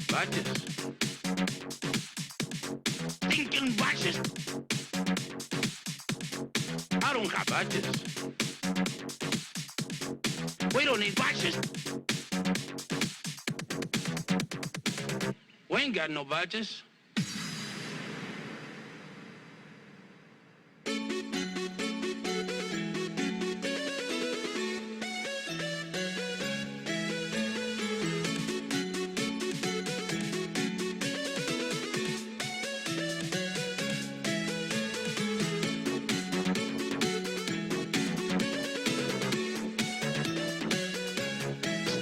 Badges. Stinking badges. I don't got badges. We don't need badges. We ain't got no badges.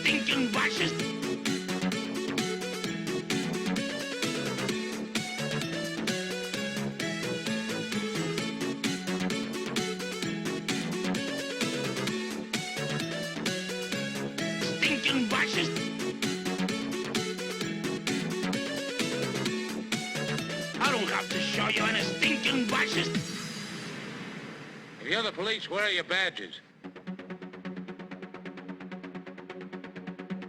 Stinking badges. Stinking badges. I don't have to show you any stinking badges. If you're the police, where are your badges?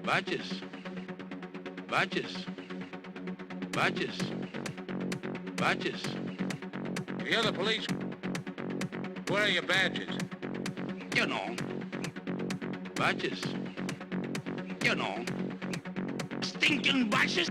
Badges. Badges. Badges. Badges. If you're the police, where are your badges? You know. Badges. You know. Stinking badges.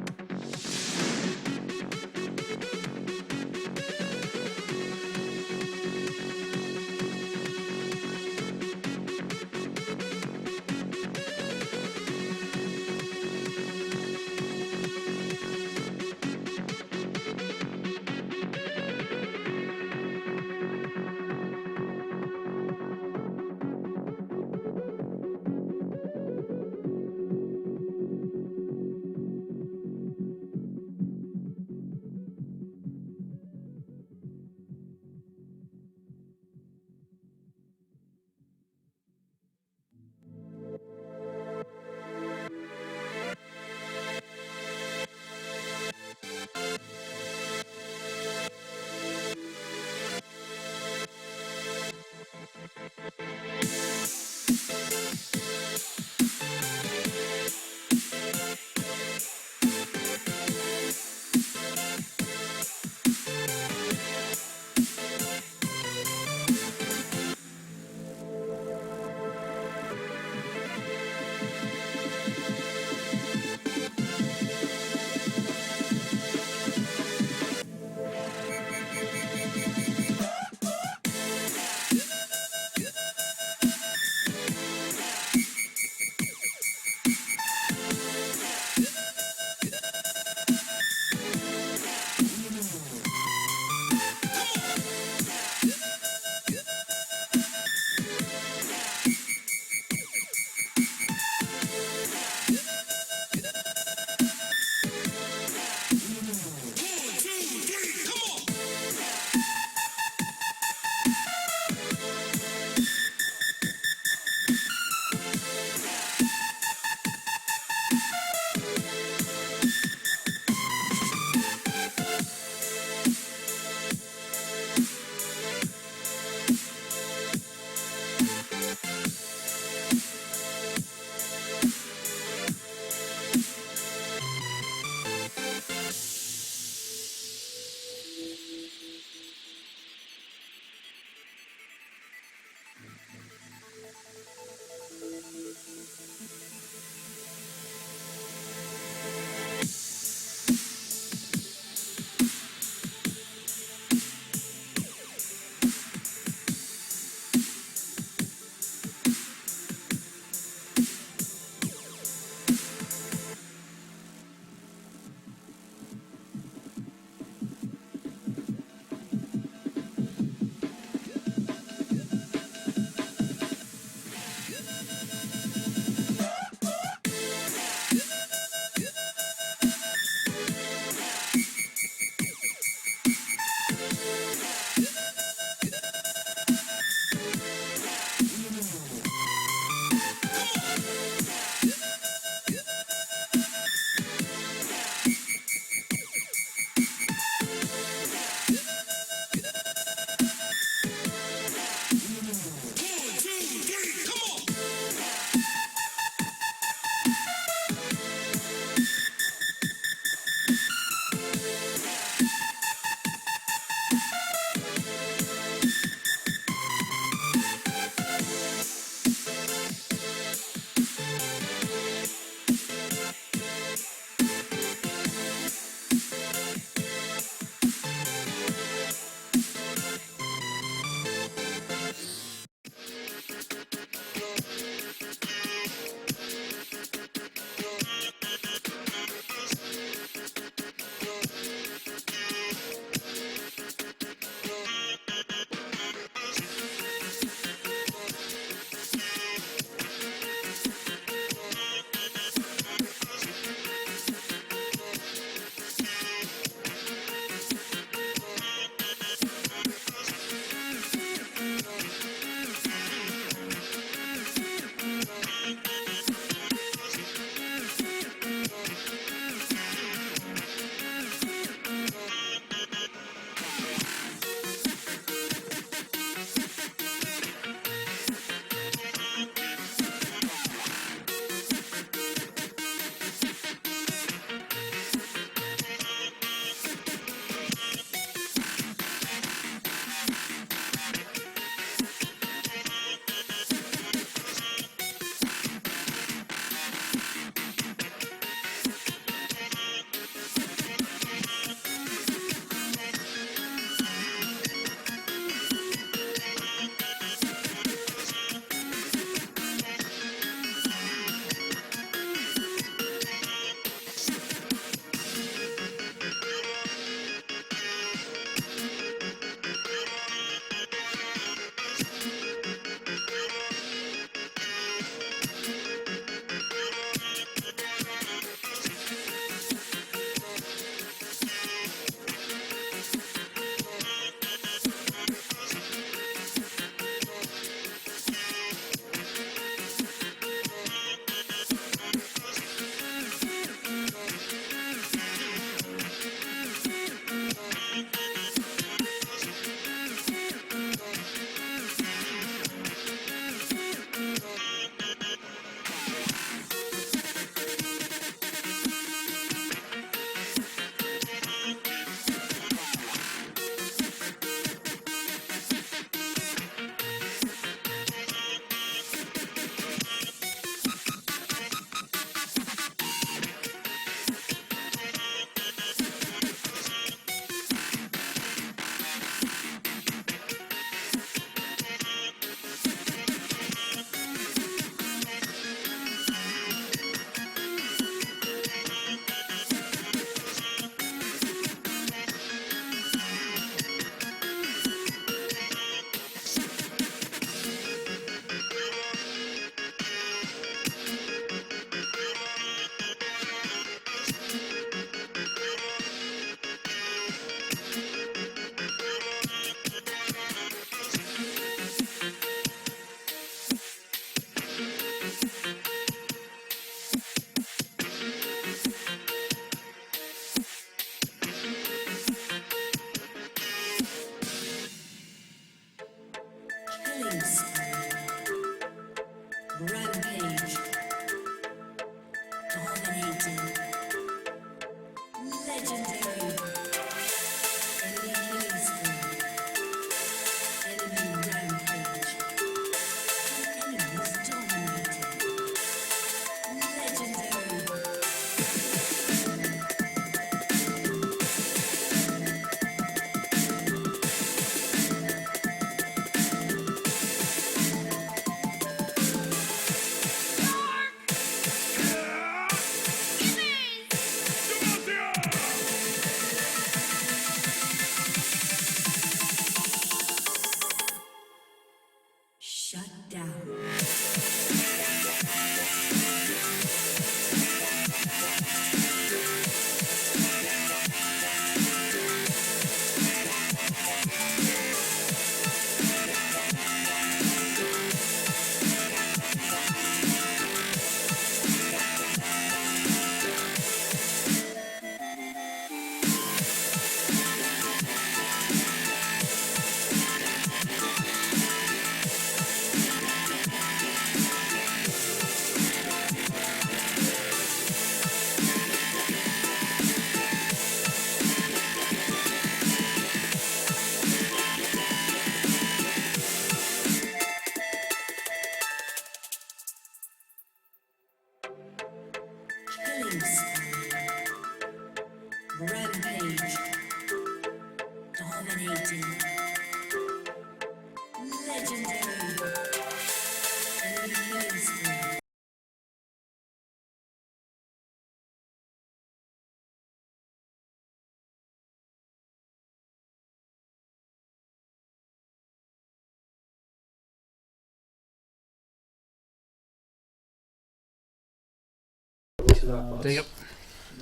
There you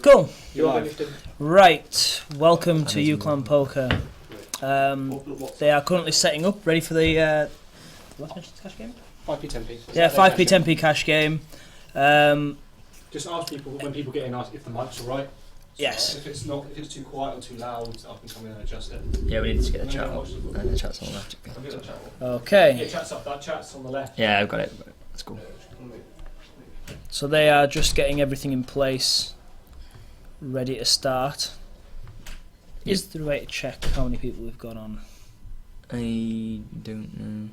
Cool. go. Right. Welcome to UClan Poker. They are currently setting up, ready for the what's the cash game? 5p, 10p. Yeah, 5p, 10p cash game. Just ask people when people get in, ask if the mic's alright. Yes. If it's not, if it's too quiet or too loud, I can come in and adjust it. Yeah, we need to get the chat up. The chat's on the left. I'll get the chat up. Okay. Yeah, chat's up. That chat's on the left. Yeah, I've got it. That's cool. So they are just getting everything in place, ready to start. Is there a way to check how many people we've got on? I don't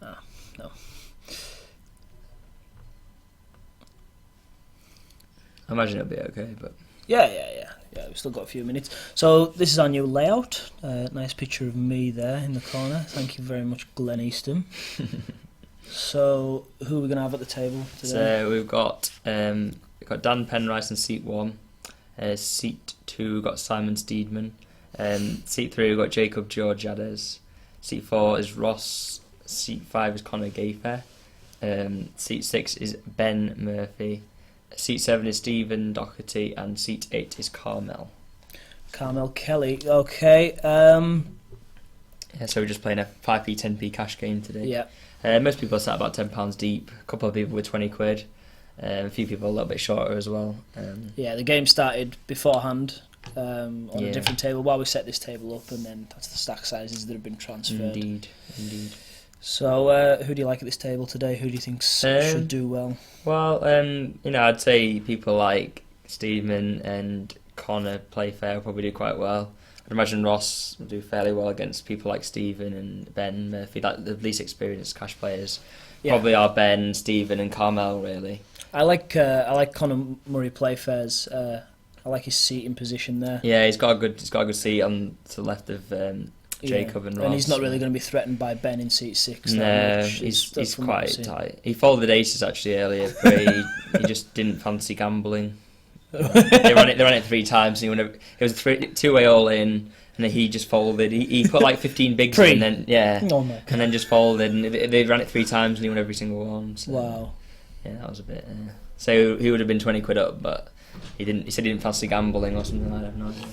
know. No. I imagine it'll be okay, but Yeah, we've still got a few minutes. So this is our new layout. Nice picture of me there in the corner. Thank you very much, Glenn Easton. So who are we going to have at the table today? so we've got Dan Penrice in seat 1. Seat 2 we've got Simon Steedman. Seat 3 we've got Jacob Georgiades. Seat 4 is Ross. Seat 5 is Conor Gayfair. Seat 6 is Ben Murphy. Seat 7 is Stephen Doherty, and seat 8 is Carmel. Carmel Kelly. Okay. Yeah, so we're just playing a 5p, 10p cash game today. Yeah. Most people are sat about £10 deep. A couple of people with 20 quid. A few people a little bit shorter as well. Yeah, the game started beforehand on a Yeah. different table while we set this table up, and then that's the stack sizes that have been transferred. Indeed. So, who do you like at this table today? Who do you think should do well? Well, I'd say people like Steedman and Connor Playfair will probably do quite well. I'd imagine Ross will do fairly well against people like Stephen and Ben Murphy, like the least experienced cash players. Yeah. Probably are Ben, Stephen, and Carmel really. I like Conor Murray Playfair's. I like his seating position there. Yeah, he's got a good seat on to the left of Jacob and Ross. And he's not really going to be threatened by Ben in seat 6. No, he's quite tight. He folded aces actually earlier, but he just didn't fancy gambling. They ran it 3 times. And it was a 2-way all in, and then he just folded. He put like 15 bigs in, and then Oh my God. and then just folded. And they ran it 3 times, and he won every single one. So, Wow. yeah, that was a bit. So he would have been 20 quid up, but he didn't. He said he didn't fancy gambling or something. I have no idea.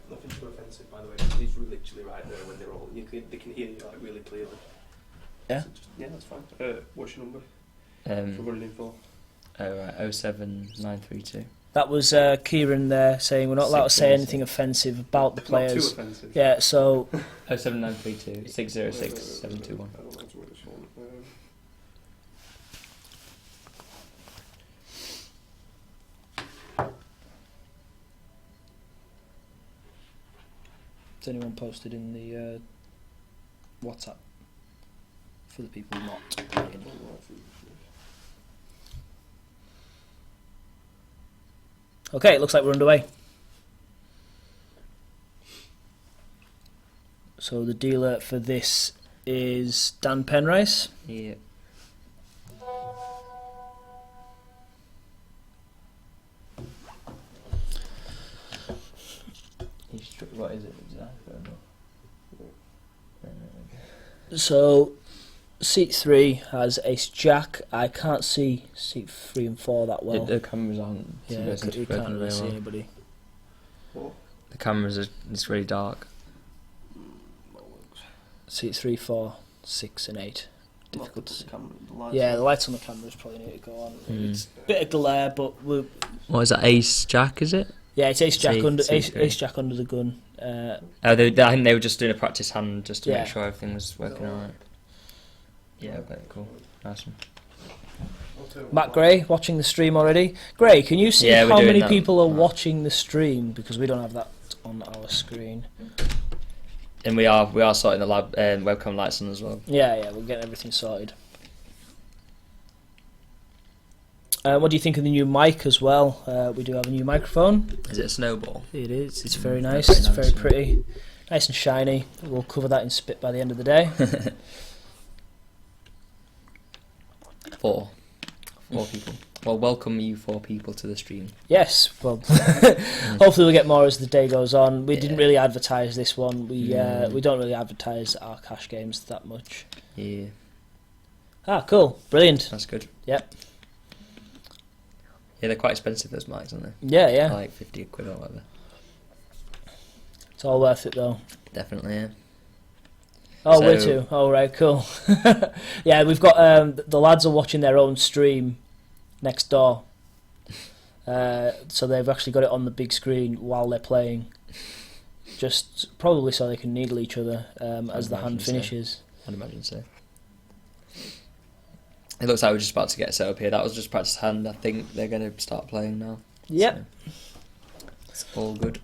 Nothing too offensive, by the way. He's literally right there when they're all. They can hear you like really clearly. Yeah? So yeah, that's fine. What's your number? For Oh running in for. right, 07932. That was Kieran there saying we're not allowed to say anything offensive about the Not too players. offensive. Yeah, so 07932 606 721. I don't know how to word this one. has anyone posted in the WhatsApp for the people not playing? Okay, it looks like we're underway. So the dealer for this is Dan Penrice. Yeah. What is it exactly? So seat 3 has Ace Jack. I can't see seat 3 and 4 that well. The cameras aren't. Yeah, you can't really see anybody. The cameras are. It's really dark. Seat 3, 4, 6 and 8. Difficult to see. Lights Yeah, the lights on the cameras probably need to go on. It's a bit of glare, but we're... What is that? Ace Jack? Is it? Yeah, it's Ace Jack under Seat 3. Ace Jack under the gun. I think they were just doing a practice hand just to Yeah. make sure everything was working alright. Yeah, okay, cool. Nice one. Matt Gray watching the stream already. Gray, can you see Yeah, we're how doing many that. people are watching the stream? Because we don't have that on our screen. And we are sorting the lab webcam lights on as well. Yeah, we're getting everything sorted. What do you think of the new mic as well? We do have a new microphone. Is it a snowball? It is. It's very That's nice. very It's nice, very pretty. Nice and shiny. We'll cover that in spit by the end of the day. 4 people. Well, welcome you 4 people to the stream. Yes. Well, hopefully we'll get more as the day goes on. We Yeah. didn't really advertise this one. We No. don't really advertise our cash games that much. Yeah, Ah, cool. Brilliant. that's good. Yep. Yeah, they're quite expensive, those mics, aren't they? Yeah, yeah. Like 50 quid or whatever. It's all worth it though. Definitely, yeah. Oh, we're So- too. Oh, right, cool. Yeah, we've got the lads are watching their own stream next door. So they've actually got it on the big screen while they're playing. Just probably so they can needle each other as the hand imagine so. finishes. I'd imagine so. It looks like we're just about to get set up here. That was just practice hand. I think they're going to start playing now. Yep. So, it's all good.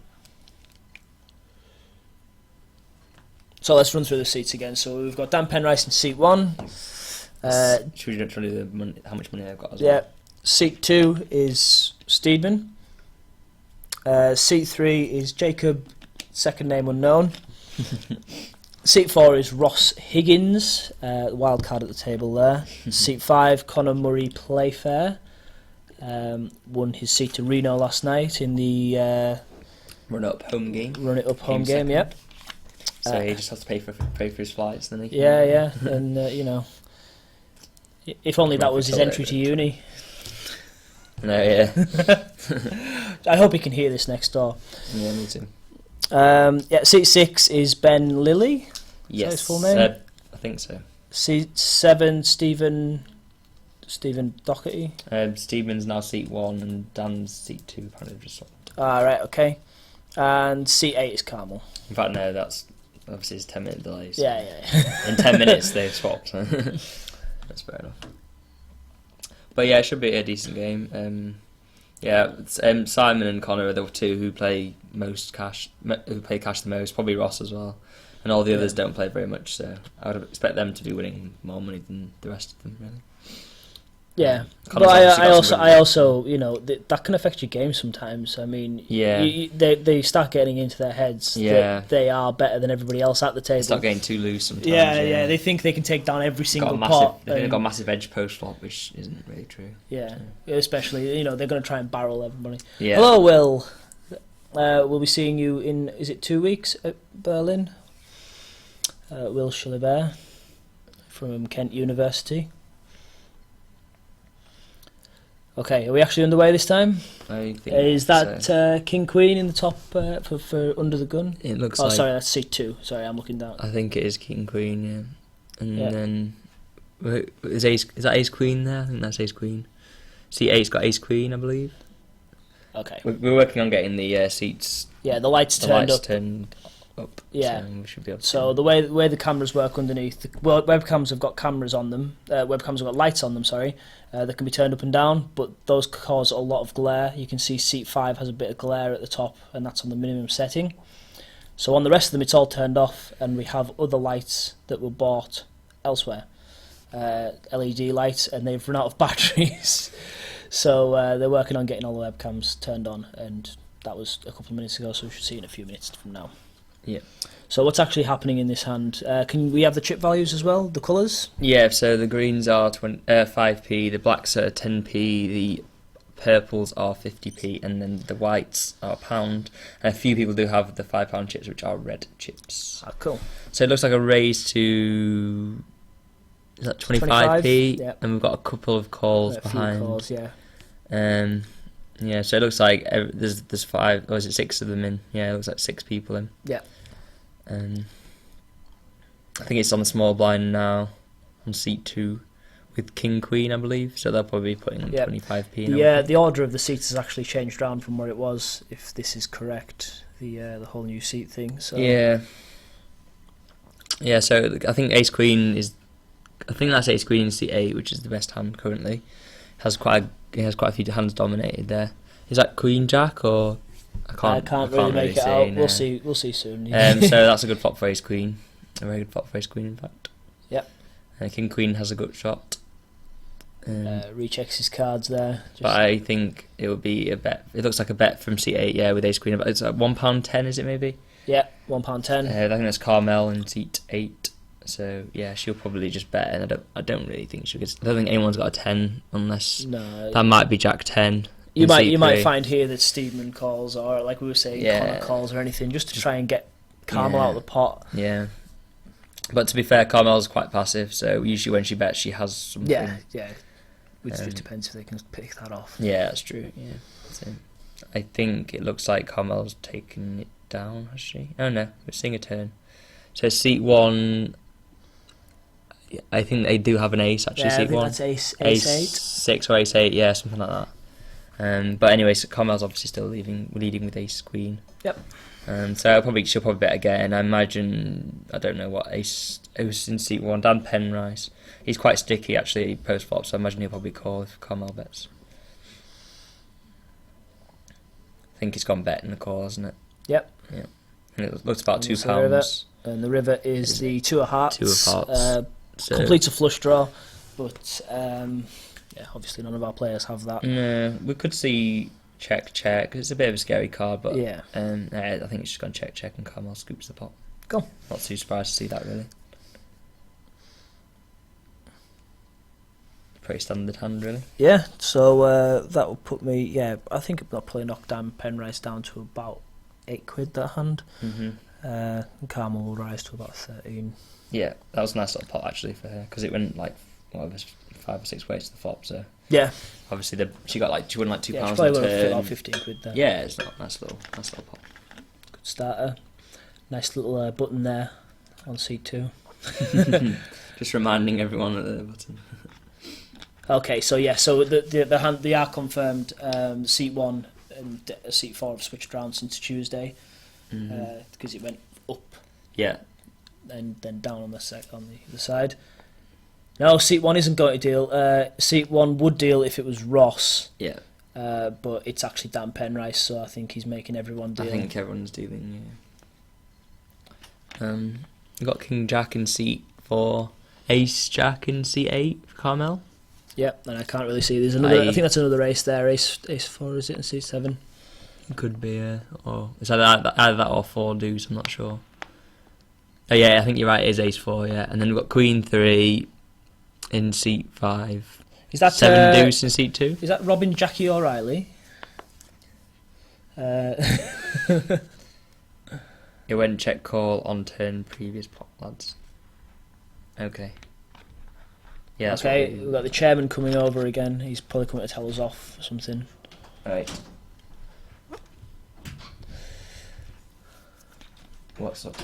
So let's run through the seats again. So we've got Dan Penrice in seat 1. Should we try to do the money, how much money I've got as Yeah. well? Seat 2 is Steedman. Seat 3 is Jacob, second name unknown. Seat 4 is Ross Higgins, wild card at the table there. Seat 5, Conor Murray Playfair. Won his seat to Reno last night in the Run up home game. Run It Up home Came game, yep. So he just has to pay for his flights, then he can... Yeah, yeah, and you know, if only that Might was his accelerate entry to uni. No, yeah. I hope he can hear this next door. Yeah, me too. Yeah, seat 6 is Ben Lilly. Yes. his full name? I think so. Seat 7, Stephen Doherty. Stephen's now seat 1 and Dan's seat 2. Apparently just swapped. Ah, right, okay. And seat 8 is Carmel. In fact, no, that's obviously his 10-minute delay. So Yeah, yeah. in 10 minutes they've swapped. That's fair enough. But yeah, it should be a decent game. Yeah, Simon and Connor are the 2 who play cash the most. Probably Ross as well, and all the others don't play very much. So I would expect them to be winning more money than the rest of them, really. Yeah, Connor's but obviously I got some really- also, you know, that can affect your game sometimes. I mean, Yeah. they start getting into their heads Yeah. that they are better than everybody else at the table. Start getting too loose sometimes. yeah, they think they can take down every single got a pot. massive, they've and- got a massive edge post flop, which isn't really true. Yeah, especially, you know, they're going to try and barrel everybody. Yeah. Hello, Will. We'll be seeing you in, is it 2 weeks at Berlin? Will Schilibert from Kent University. Okay, are we actually underway this time? I think Is that so. King Queen in the top for Under the Gun? It looks Oh, like. sorry, that's seat 2. Sorry, I'm looking down. I think it is King Queen, yeah. And Yeah. then is that Ace Queen there? I think that's Ace Queen. Seat 8's got Ace Queen, I believe. Okay. We're working on getting the seats, Yeah, the lights the turned lights up. turned up. Yeah. So we should be able to. So the way the cameras work underneath, webcams have got cameras on them. Webcams have got lights on them. Sorry, that can be turned up and down, but those cause a lot of glare. You can see seat 5 has a bit of glare at the top, and that's on the minimum setting. So on the rest of them, it's all turned off, and we have other lights that were bought elsewhere, LED lights, and they've run out of batteries. So they're working on getting all the webcams turned on, and that was a couple of minutes ago. So we should see in a few minutes from now. Yeah. So what's actually happening in this hand? Can we have the chip values as well? The colours? Yeah, so the greens are 5p, the blacks are 10p, the purples are 50p, and then the whites are £1. And a few people do have the £5 chips, which are red chips. Ah, cool. So it looks like a raise to, is that 25? 25p? Yeah. And we've got a couple of calls A few behind. calls, yeah. Yeah, so it looks like there's 5, or is it 6 of them in? Yeah, it looks like 6 people in. Yeah. I think it's on the small blind now, on seat 2, with King Queen, I believe. So they'll probably be putting Yeah. 25p in. The order of the seats has actually changed around from where it was, if this is correct. The whole new seat thing. So Yeah. Yeah, so I think Ace Queen is. I think that's Ace Queen in seat 8, which is the best hand currently. It has quite a few hands dominated there. Is that Queen Jack or I can't really make it say, out. no. We'll see soon. So that's a good flop for Ace Queen. A very good flop for Ace Queen, in fact. Yep. King Queen has a gut shot. Rechecks his cards there. But I think it would be a bet. It looks like a bet from seat 8, yeah, with ace queen. It's like £1.10, is it maybe? Yeah, £1.10. I think that's Carmel in seat 8. So yeah, she'll probably just bet, and I don't really think she'll get. I don't think anyone's got a 10 unless that might be Jack 10. You might find here that Steedman calls, or like we were saying, Connor calls or anything, just to try and get Carmel out of the pot. Yeah. But to be fair, Carmel's quite passive, so usually when she bets, she has something. Yeah. Which just depends if they can pick that off. Yeah, that's true. Yeah. So, I think it looks like Carmel's taken it down, has she? Oh no, we're seeing a turn. So seat 1, I think they do have an ace actually. Yeah, seat I think 1. that's ace 8. 6 or ace 8, yeah, something like that. But anyway, so Carmel's obviously still leading with ace queen. Yep. So she'll probably bet again. I imagine, I don't know what ace was in seat 1. Dan Penrice. He's quite sticky actually post flop, so I imagine he'll probably call if Carmel bets. I think he's gone bet in the call, hasn't it? Yep. Yeah. And it looks about £2. And the river is the 2 of hearts. 2 of hearts. So completes a flush draw, but obviously none of our players have that. No, we could see check. It's a bit of a scary card, but yeah. I think it's just gone check, and Carmel scoops the pot. Cool. Not too surprised to see that, really. Pretty standard hand, really. Yeah, so that will put me. Yeah, I think I'll probably knock Dan Penrice down to about £8 that hand. And Carmel will rise to about 13. Yeah, that was a nice little pot actually for her because it went like 5 or 6 ways to the flop. So yeah, obviously she won like £2 yeah, on she probably would have turn. about £15 there. Yeah, it's not a nice little pot. Good starter. Nice little button there on C2. Just reminding everyone of the button. Okay, so yeah, so the hand they are confirmed. Seat 1 and seat 4 have switched around since Tuesday because it went up. Yeah. And then down on the other side. No, seat 1 isn't going to deal. Seat 1 would deal if it was Ross. Yeah. But it's actually Dan Penrice, so I think he's making everyone deal. I think everyone's dealing. Yeah. We've got King Jack in seat 4, Ace Jack in seat 8 for Carmel. Yep, and I can't really see. There's another. I think that's another ace there. Ace 4 is it in seat 7? Could be, or it's either that or 4 deuce. I'm not sure. Oh yeah, I think you're right. It is ace 4, yeah. And then we've got Queen 3 in seat 5. Is that 7 deuce in seat 2? Is that Robin Jackie O'Reilly? It went check call on turn previous pot, lads. Okay. Yeah. That's okay, we've got the chairman coming over again. He's probably coming to tell us off or something. Right. What's up?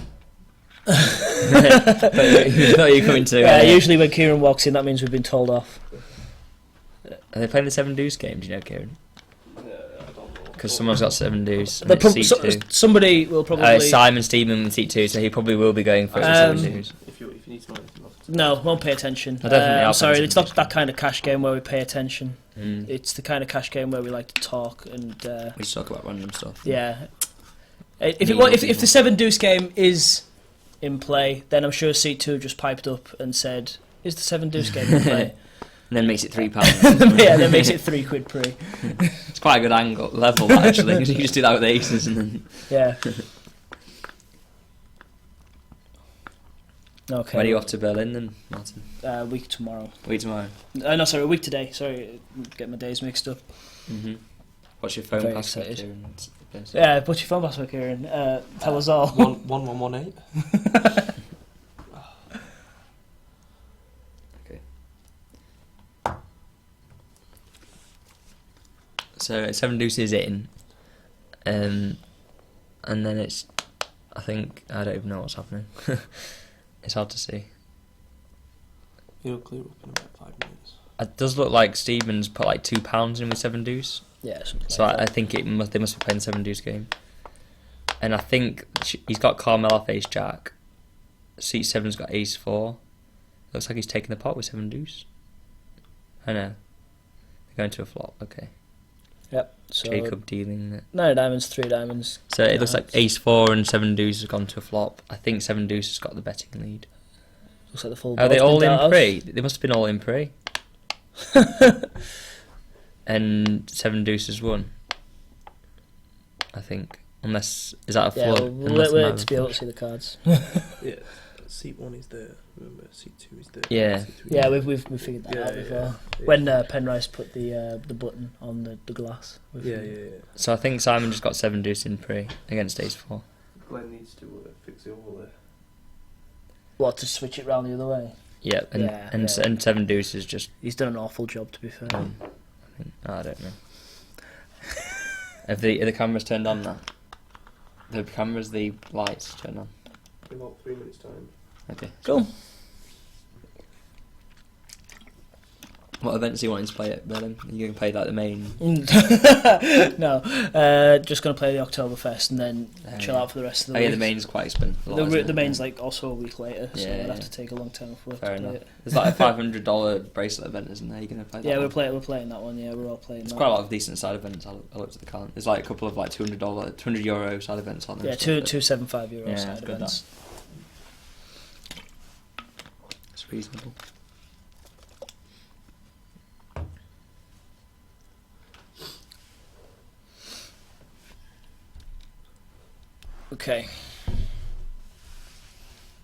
Thought you coming to? Yeah, usually when Kieran walks in, that means we've been told off. Are they playing the 7 deuce game? Do you know, Kieran? Because someone's got 7 deuce. Somebody will probably. Simon Steedman in seat 2, so he probably will be going for 7 deuce. If you need to know anything else. No, won't pay attention. I don't think I'm sorry, it's not that kind of cash game where we pay attention. Mm. It's the kind of cash game where we like to talk and. We just talk about random stuff. Yeah. If the 7 deuce game is in play, then I'm sure seat 2 just piped up and said, "Is the 7 deuce game in play?" And then makes it £3. Yeah, then makes it £3 pre. It's quite a good angle level actually. You just do that with aces and then. Yeah. Okay. When are you off to Berlin then, Martin? Week tomorrow. Week tomorrow. No, sorry, a week today. Sorry, get my days mixed up. What's your phone Very password? excited. Yeah, what's your phone password, Kieran? Tell us all. 1118. Okay. So 7 deuce is in, and then it's. I think I don't even know what's happening. It's hard to see. It'll clear up in about 5 minutes. It does look like Stevens put like £2 in with 7 deuce. Yeah, something So like I think they must be playing 7 deuce game. And I think he's got Carmel off ace jack. Seat 7's got ace 4. Looks like he's taking the pot with 7 deuce. I know. They're going to a flop. Okay. Yep. So Jacob dealing it. 9 diamonds, 3 diamonds. So it looks like ace 4 and 7 deuce has gone to a flop. I think 7 deuce has got the betting lead. Looks like the full. Are they board's all been in dealt pre? They must have been all in pre. And 7 deuces 1. I think. Unless, is that a Yeah, flood? we'll wait to be able to see the cards. Yeah, seat 1 is there. Remember, seat 2 is there. Yeah. Seat 3 Yeah, is we've figured that out before. yeah. When Penrice put the button on the glass. Yeah. So I think Simon just got 7 deuce in pre against ace 4. Glenn needs to fix it over there. What, to switch it round the other way? Yep, and Yeah, and, yeah. and 7 deuce is just. He's done an awful job, to be fair. I don't know. Have the cameras turned on now? The cameras, the lights turned on. In about 3 minutes' time. Okay. Cool. What events do you want to play at Berlin? Are you going to play like the main? No, just going to play the Oktoberfest and then chill out for the rest of the Oh week. yeah, the main's quite expensive. The main's like also a week later, so Yeah, I'd have yeah. to take a long time for work Fair to play enough. it. There's like a $500 bracelet event, isn't there? You're going to play that? Yeah, one? we're playing that one. Yeah, we're all playing There's that. quite a lot of decent side events. I looked at the calendar. There's like a couple of like €200 side events on there. Yeah, and stuff, but €275 Yeah, side good events. It's reasonable. Okay.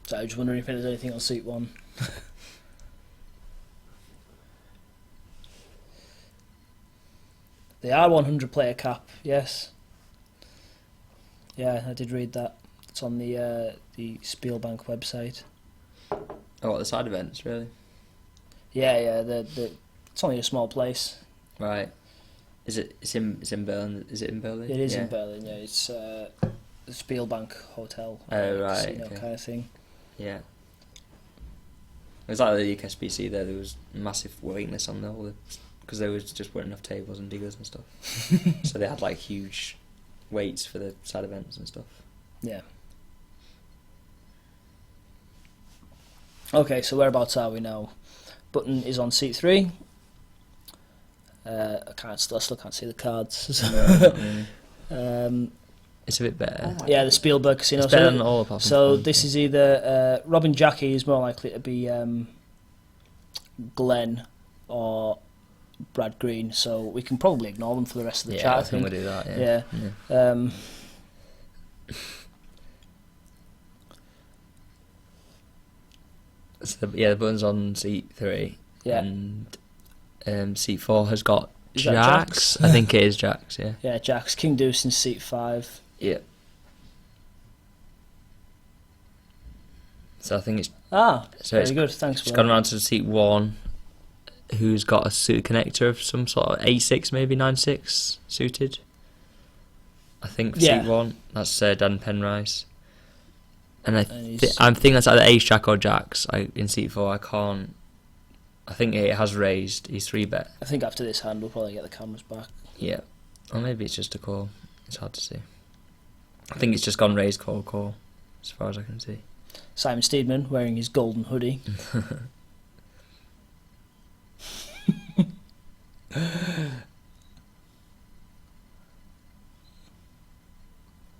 So I was just wondering if there's anything on seat 1. The R100 player cap, yes. Yeah, I did read that. It's on the Spielbank website. Oh, what, the side events, really? Yeah, it's only a small place. Right. It's in Berlin? Is it in Berlin? It is Yeah. in Berlin, yeah. It's the Spielbank Hotel. Oh, right, Casino okay. kind of thing. Yeah. It was like the UKSBC there was massive waiting lists on there because there was just weren't enough tables and diggers and stuff. So they had like huge waits for the side events and stuff. Yeah. Okay, so whereabouts are we now? Button is on seat 3. I still can't see the cards. It's a bit better. Yeah, the Spielberg Casino. It's better than all apart from So Pond, this yeah. is either Robin Jackie is more likely to be Glenn or Brad Green. So we can probably ignore them for the rest of the chat. I think we'll do that. Yeah. Yeah. So the button's on seat 3. Yeah. And seat 4 has got Is that Jacks. I think it is Jacks. Yeah. Yeah, Jacks. King Deuce in seat 5. Yeah. So I think it's So it's very good. Thanks. It's Will. gone around to seat 1, who's got a suited connector of some sort of A6, maybe 9/6 suited. I think for Yeah. seat 1, that's Dan Penrice. And I And he's- think that's either Ace Jack or Jacks. In seat 4, I think it has raised. He's 3-bet. I think after this hand we'll probably get the cameras back. Yeah, or maybe it's just a call. It's hard to see. I think it's just gone raised call, as far as I can see. Simon Steedman wearing his golden hoodie.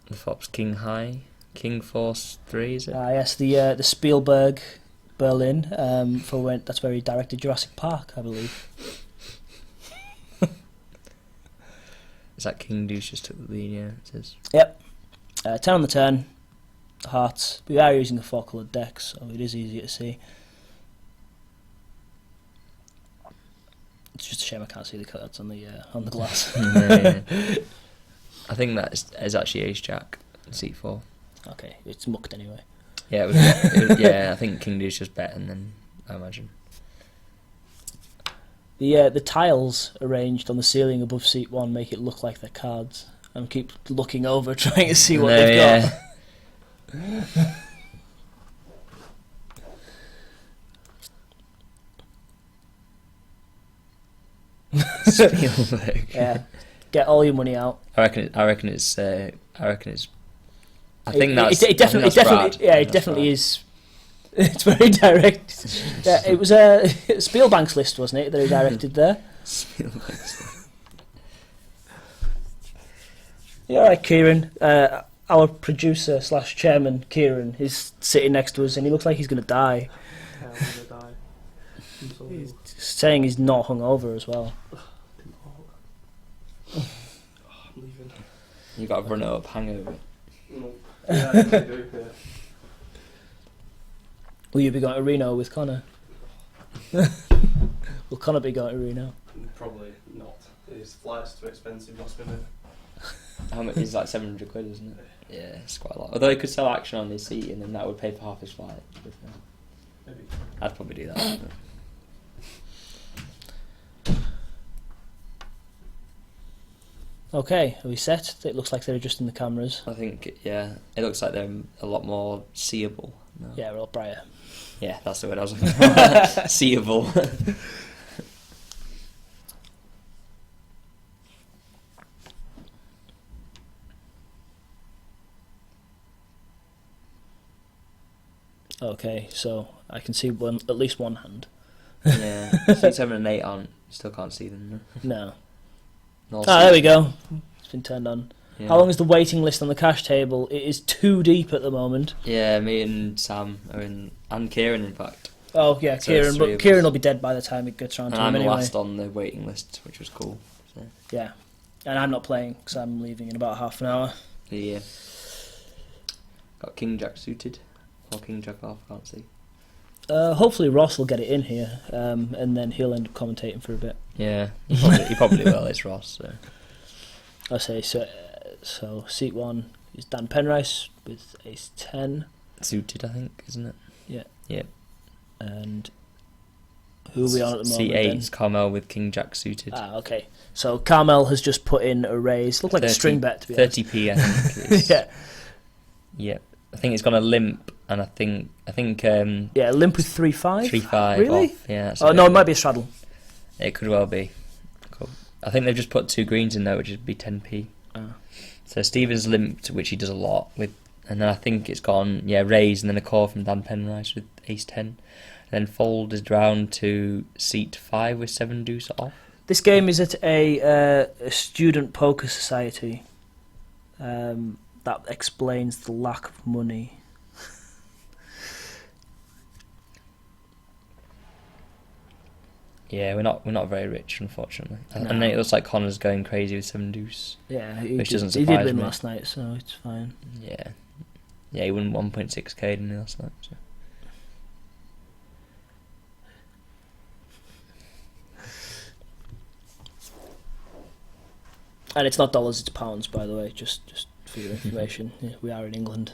The flop's King High, King Force 3, is it? Yes, the Spielberg Berlin for when that's where he directed Jurassic Park, I believe. Is that King Deuce just took the lead? Yeah, it says. Yep. 10 on the turn. Hearts. We are using a 4-coloured deck, so it is easy to see. It's just a shame I can't see the cards on the glass. Yeah. I think that is actually Ace Jack in seat 4. Okay, it's mucked anyway. Yeah, it was, yeah. I think King Deuce just bet, and then I imagine. The tiles arranged on the ceiling above seat 1 make it look like they're cards. And keep looking over trying to see what No, they've got. Spielberg. Yeah, get all your money out. I reckon it's. I think It that's. definitely, Brad. yeah, it That's definitely Brad. is. It's very direct. Yeah, it was Spielbank's list, wasn't it, that he directed there? Spielberg's. Yeah, all right, Kieran. Our producer / chairman, Kieran, is sitting next to us, and he looks like he's going to die. I'm gonna die. He's saying he's not hungover as well. I'm leaving. You got to run it up hangover. No. Yeah, I do, yeah. Will you be going to Reno with Connor? Will Connor be going to Reno? Probably not. His flight's too expensive last minute. How much is like 700 quid, isn't it? Yeah, it's quite a lot. Although he could sell action on his seat, and then that would pay for half his flight. Maybe. I'd probably do that. Okay, are we set? It looks like they're adjusting the cameras. I think, yeah, it looks like they're a lot more seeable. No. Yeah, we're all brighter. Yeah, that's the word I was looking for. Seeable. Okay, so I can see at least one hand. Yeah, seat 7 and 8 aren't. You still can't see them. No. No. Ah, there we go. It's been turned on. Yeah. How long is the waiting list on the cash table? It is 2 deep at the moment. Yeah, me and Sam are in, and Kieran, in fact. Oh yeah, So Kieran. there's 3 But of Kieran us. will be dead by the time it gets around And to him I'm anyway. last on the waiting list, which was cool. So. Yeah, and I'm not playing because I'm leaving in about half an hour. Yeah. Got King Jack suited. Or King Jack off, I can't see. Hopefully Ross will get it in here, and then he'll end up commentating for a bit. Yeah, he probably will. It's Ross. So. I say so. So seat 1 is Dan Penrice with ace 10, Suited, I think, isn't it? Yeah. Yeah. and who are we on at the moment? Seat 8 then? is Carmel with King Jack suited. Ah, okay. So Carmel has just put in a raise. Looked like a 30 string bet, to be honest. 30p, I think. It is. Yeah, Yeah. I think it's gone a limp, and I think yeah. Limp with 3-5. 3-5 Really? off. Yeah. That's a Oh bit no, it of might be a straddle. It could well be. Cool. I think they've just put 2 greens in there, which would be 10p. Ah. So Stevens limped, which he does a lot with, and then I think it's gone raise, and then a call from Dan Penrice with ace 10, and then fold is down to seat 5 with 7 deuce off. This game is at a student poker society. That explains the lack of money. Yeah, we're not very rich, unfortunately. No. And then it looks like Connor's going crazy with 7 deuce. Yeah, Which doesn't he did surprise win me. last night, so it's fine. Yeah, he won 1.6k didn't he last night. So. And it's not dollars, it's pounds, by the way, just for your information. Yeah, we are in England.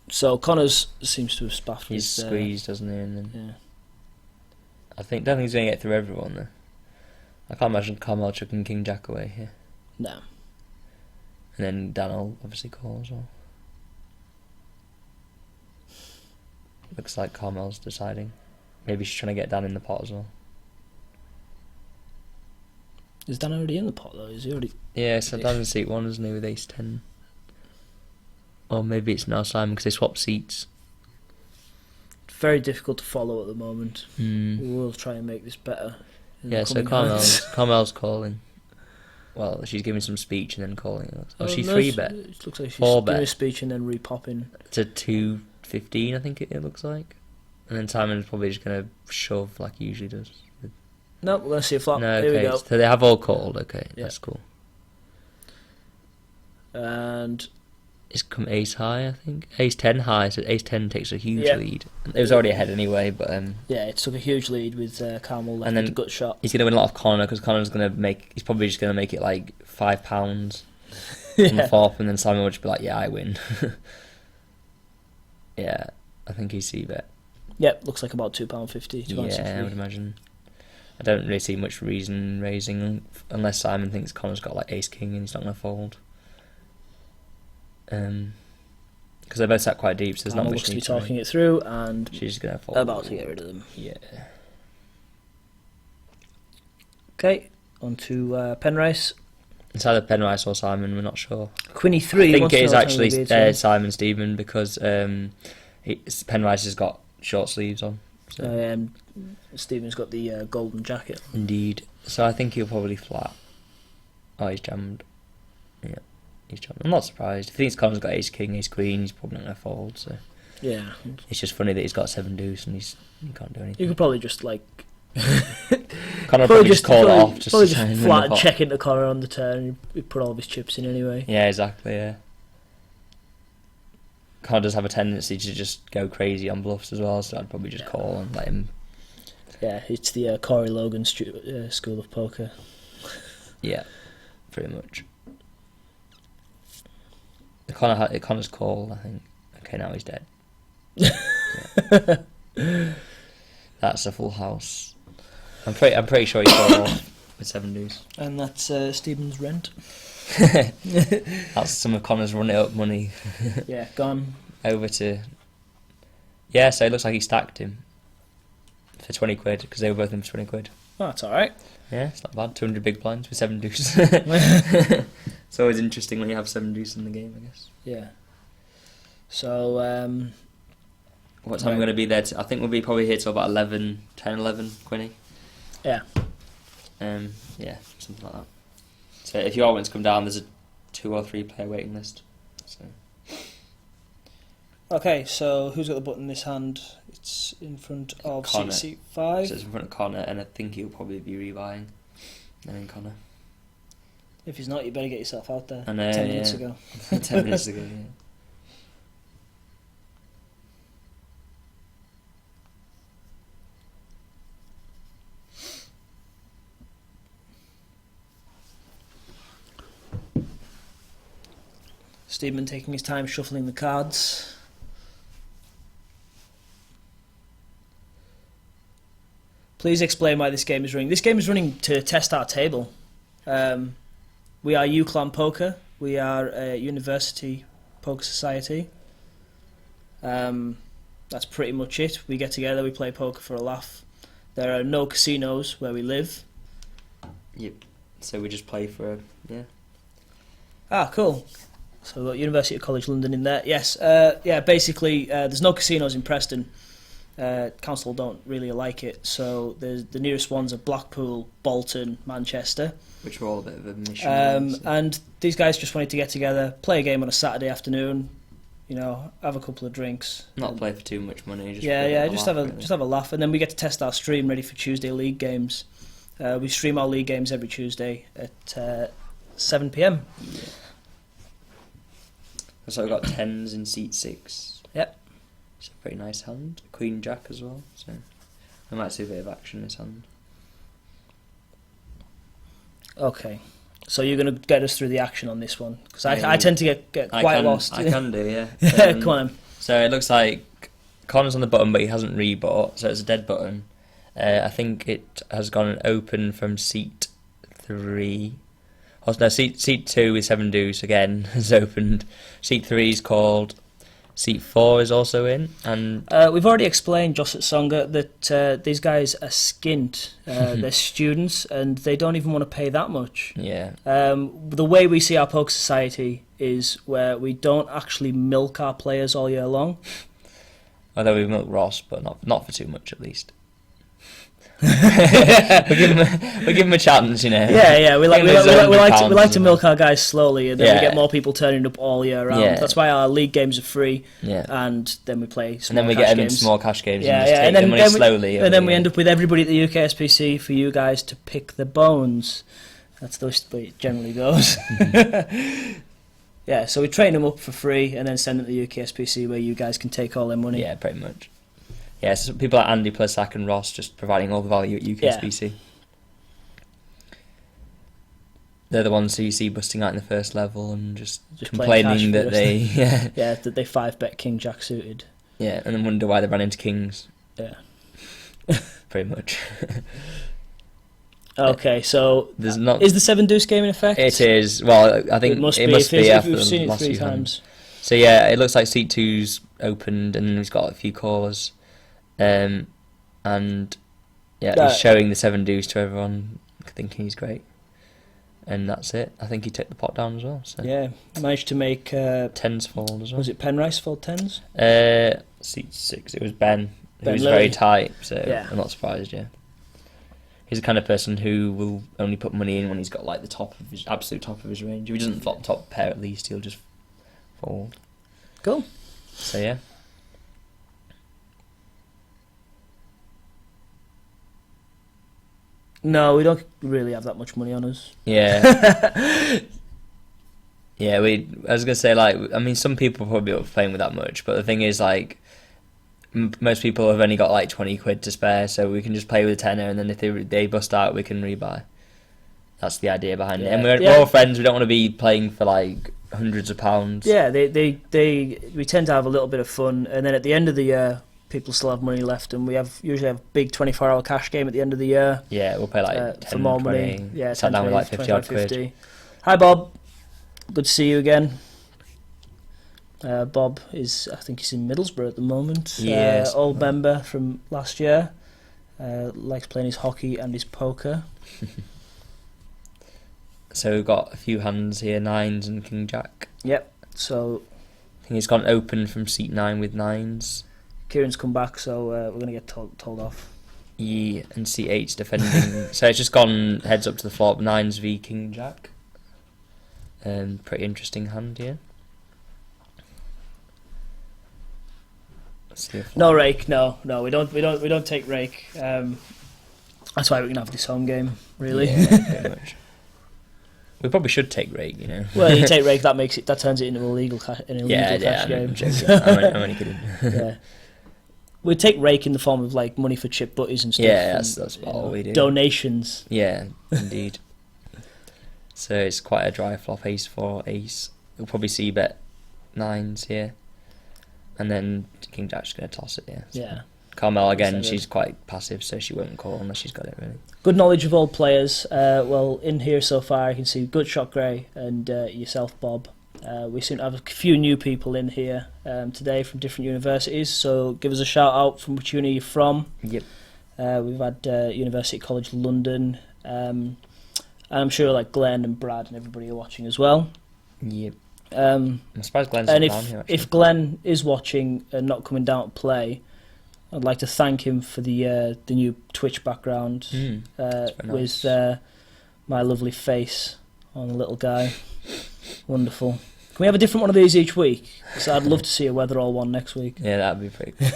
So Connors seems to have spaffed He's his, squeezed, doesn't he? And then yeah. don't think he's going to get through everyone though. I can't imagine Carmel chucking King Jack away here. No. And then Dan will obviously call as well. Looks like Carmel's deciding. Maybe she's trying to get Dan in the pot as well. Is Dan already in the pot though? Is he already? Yeah, so Dan's in seat 1, isn't he, with ace 10? Or maybe it's now Simon because they swapped seats. Very difficult to follow at the moment. Mm. We'll try and make this better. in the Yeah, so coming rounds. Carmel's calling. Well, she's giving some speech and then calling. Oh, she's no, 3-bet. It looks like she's 4-bet. giving a speech and then repopping. To 2.15, I think it looks like. And then Simon's probably just going to shove like he usually does. No, we're going to see a flop. No, Here we okay. go. So they have all called. Okay, Yeah. that's cool. And It's come ace high, I think. Ace 10 high, so ace 10 takes a huge Yeah. lead. It was already ahead anyway, but yeah, it took a huge lead with Carmel left And with then the gut shot. he's going to win a lot of Connor because Connor's going to he's probably just going to make it like £5 on the Yeah. flop, and then Simon will just be like, yeah, I win. Yeah, I think he's c-bet. Yep, looks like about £2.50. Yeah, I would imagine. I don't really see much reason raising unless Simon thinks Connor's got like ace king and he's not going to fold. Because they're both sat quite deep, so there's Carmel not looks much to be need to talking raise. it through and She's going to fold. about to get rid of them. Yeah. Okay, on to Penrice. It's either Penrice or Simon, we're not sure. Quinny 3. I think wants it to is know what actually time of the beard Simon Stephen because Penrice has got short sleeves on. So. is. Stephen's got the golden jacket. Indeed. So I think he'll probably flat. Oh, he's jammed. Yeah. I'm not surprised. If he thinks Connor's got ace king, ace queen, he's probably not going to fold. So Yeah. it's just funny that he's got 7 deuce and he can't do anything. You could probably just like Connor probably just call it off. Just probably to try and just win the flat pot. check into Connor on the turn. He put all of his chips in anyway. Yeah, exactly. Yeah. Connor does have a tendency to just go crazy on bluffs as well, so I'd probably just call and let him. Yeah, it's the Corey Logan school of poker. Yeah, pretty much. Connor's call, I think. Okay, now he's dead. Yeah. That's a full house. I'm pretty sure he called off with 7 deuce. And that's Stephen's rent. That's some of Connor's run it up money Yeah, gone. over to. Yeah, so it looks like he stacked him for 20 quid because they were both in for 20 quid. Oh, that's alright. Yeah, it's not bad. 200 big blinds with 7 deuce. It's always interesting when you have 7 deuce in the game, I guess. Yeah. So, What time Right. we're going to be there? I think we'll be probably here till about 10, 11, Quinny. yeah. Yeah, something like that. So if you all want to come down, there's a 2 or 3 player waiting list. So Okay, so who's got the button in this hand? It's in front of Connor. seat 5. it's in front of Connor, and I think he'll probably be rebuying. And then Connor. If he's not, you better get yourself out there. I know, 10 minutes yeah. ago. 10 minutes ago, yeah. Stephen taking his time shuffling the cards. Please explain why this game is running. This game is running to test our table. We are UClan Poker. We are a university poker society. That's pretty much it. We get together, we play poker for a laugh. There are no casinos where we live. Yep. So we just play for Ah, cool. So we've got University of College London in there. Yes, basically there's no casinos in Preston. Council don't really like it, so the nearest ones are Blackpool, Bolton, Manchester. which were all a bit of a mission. So. And these guys just wanted to get together, play a game on a Saturday afternoon, you know, have a couple of drinks. Not play for too much money. Just Just have a laugh, and then we get to test our stream ready for Tuesday league games. We stream our league games every Tuesday at 7 p.m. Yeah. So we've got 10s in seat 6. Yep. It's a pretty nice hand. Queen Jack as well. So I might see a bit of action in this hand. Okay, so you're going to get us through the action on this one, because Yeah, I tend to get quite lost. I can do, yeah. Come on then. So it looks like Connor's on the button, but he hasn't rebought, so it's a dead button. I think it has gone open from seat 3. Oh, no, seat 2 with 7 deuce again has opened. Seat 3 is called. Seat 4 is also in, and We've already explained, Josset Songa, that these guys are skint. They're students, and they don't even want to pay that much. yeah, The way we see our poker society is where we don't actually milk our players all year long. although we milk Ross, but not for too much at least. we give him a chance, you know. Yeah, we like Give him his to £100 milk our guys slowly, and then we Yeah. get more people turning up all year round. Yeah. That's why our league games are free, Yeah, and then we play small and then we cash get him games. into small cash games Yeah, and just yeah, take and the then, money slowly. and then we end up with everybody at the UKSPC for you guys to pick the bones. That's the way it generally goes. Yeah, so we train them up for free and then send them to the UKSPC where you guys can take all their money. Yeah, pretty much. Yeah, so people like Andy, Plesak and Ross just providing all the value at UKSBC. They're the ones who you see busting out in the first level and just playing cash complaining for that the they Yeah, that they 5-bet King Jack suited. yeah, and then wonder why they ran into kings. Yeah. Pretty much. Okay, so There's not. is the 7 deuce game in effect? It is. Well, I think It must it be. must if be if after we've the seen it last 3 few hands. times. So yeah, it looks like seat 2's opened and he's got a few callers, and yeah, Right. he's showing the 7 deuce to everyone, thinking he's great, and that's it. I think he took the pot down as well. So Yeah, managed to make. 10s fold as well. Was it Penrice fold 10s? Seat 6. It was Ben. Who Ben was Lilly. very tight, so Yeah. I'm not surprised. Yeah, He's the kind of person who will only put money in when he's got like the absolute top of his range. If he doesn't flop top pair at least, he'll just fold. Cool. So yeah. No, we don't really have that much money on us. Yeah. Yeah, I was gonna say, like, I mean, some people probably won't be playing with that much, but the thing is, like, most people have only got like 20 quid to spare, so we can just play with a tenner, and then if they bust out, we can rebuy. That's the idea behind it. And we're all friends. We don't want to be playing for like hundreds of pounds. Yeah, we tend to have a little bit of fun, and then at the end of the year, people still have money left, and we usually have a big 24-hour cash game at the end of the year. Yeah, we'll play like 10, for more 20. money. Yeah, sat 10, down 20, with like 50 odd quid. Hi, Bob. Good to see you again. Bob I think he's in Middlesbrough at the moment. Yes. Old member from last year. Likes playing his hockey and his poker. So we've got a few hands here, 9s and King Jack. Yep. So I think he's gone open from seat 9 with 9s. Kieran's come back, so we're going to get told off. Yeah, and seat 8's defending. So it's just gone heads up to the flop, 9s v King Jack. Pretty interesting hand here. Let's see if No rake, no, we don't take rake. That's why we can have this home game, really. Yeah, pretty much. We probably should take rake, you know. Well, you take rake, that turns it into an illegal cash game. I'm joking. I'm only kidding. Yeah. We take rake in the form of like money for chip butties and stuff. Yeah, and, that's all we do. Donations. Yeah, indeed. So it's quite a dry flop, ace 4, ace. We'll probably see bet 9s here. And then King Jack's going to toss it, yeah. So Yeah. Carmel, again, That's she's quite passive, so she won't call unless she's got it, really. Good knowledge of all players. Well, in here so far, I can see Good Shot Gray and yourself, Bob. We seem to have a few new people in here today from different universities, so give us a shout out from which uni you're from. Yep. We've had University College London, and I'm sure like Glenn and Brad and everybody are watching as well. Yep. I'm surprised Glenn's And not down here, actually. if Glenn is watching and not coming down to play, I'd like to thank him for the new Twitch background very nice. with my lovely face on the little guy. Wonderful. Can we have a different one of these each week? Because I'd love to see a Weatherall one next week. Yeah, that'd be pretty cool.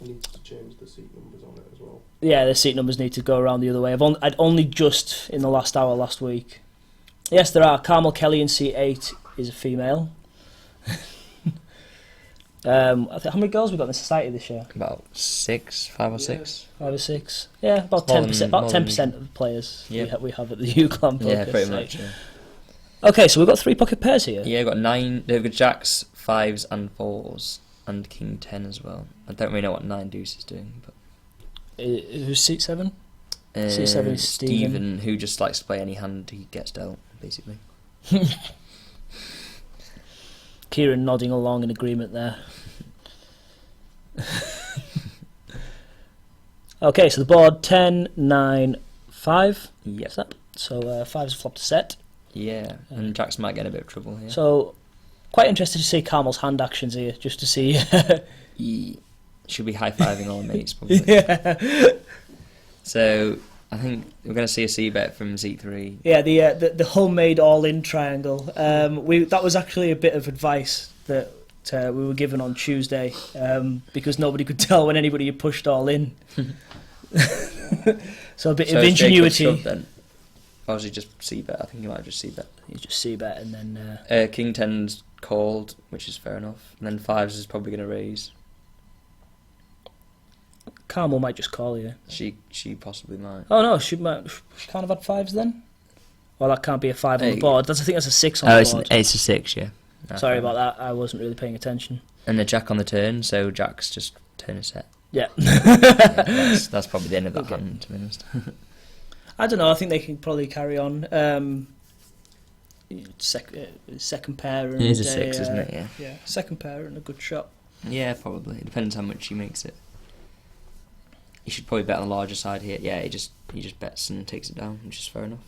You need to change the seat numbers on it as well. Yeah, the seat numbers need to go around the other way. I'd only just in the last hour last week. Yes, there are. Carmel Kelly in seat 8 is a female. I think, how many girls we got in the society this year? About 5 or 6. 5 or 6. Yeah, about More 10%. than- About more 10% of the players Yep. we have at the UCLan Yeah, poker pretty site. much. Yeah. Okay, so we've got 3 pocket pairs here. Yeah, we've got jacks, 5s, and 4s, and king 10 as well. I don't really know what 9 deuce is doing, but Who's seat 7? Seat 7 is Stephen. who just likes to play any hand he gets dealt, basically. Kieran nodding along in agreement there. Okay, so the board 10, 9, 5. Yep. Is that? So 5's flopped a set. Yeah, and jacks might get in a bit of trouble here. So quite interested to see Carmel's hand actions here, just to see. He should be high-fiving all the mates, probably. Yeah. So I think we're going to see a c-bet from Z3. Yeah, the homemade all-in triangle. That was actually a bit of advice that we were given on Tuesday because nobody could tell when anybody had pushed all in. So a bit of is Jacob ingenuity. shoved then? Or was he just c-bet? I think he might have just c-bet. You just see bet and then. King 10's called, which is fair enough. And then 5s is probably going to raise. Carmel might just call you. She possibly might. Oh no, she can't have had 5s then. Well, that can't be a 5 on the Hey. board. I think that's a 6 on the board. It's a 6, yeah. Sorry about that. I wasn't really paying attention. And the jack on the turn, so jack's just turn a set. Yeah. Yeah, that's probably the end of that Okay. hand, to be honest. I don't know. I think they can probably carry on. Second pair. And It is a 6, isn't it? Yeah. Yeah, second pair and a good shot. Yeah, probably. It depends how much he makes it. He should probably bet on the larger side here. Yeah, he just bets and takes it down, which is fair enough.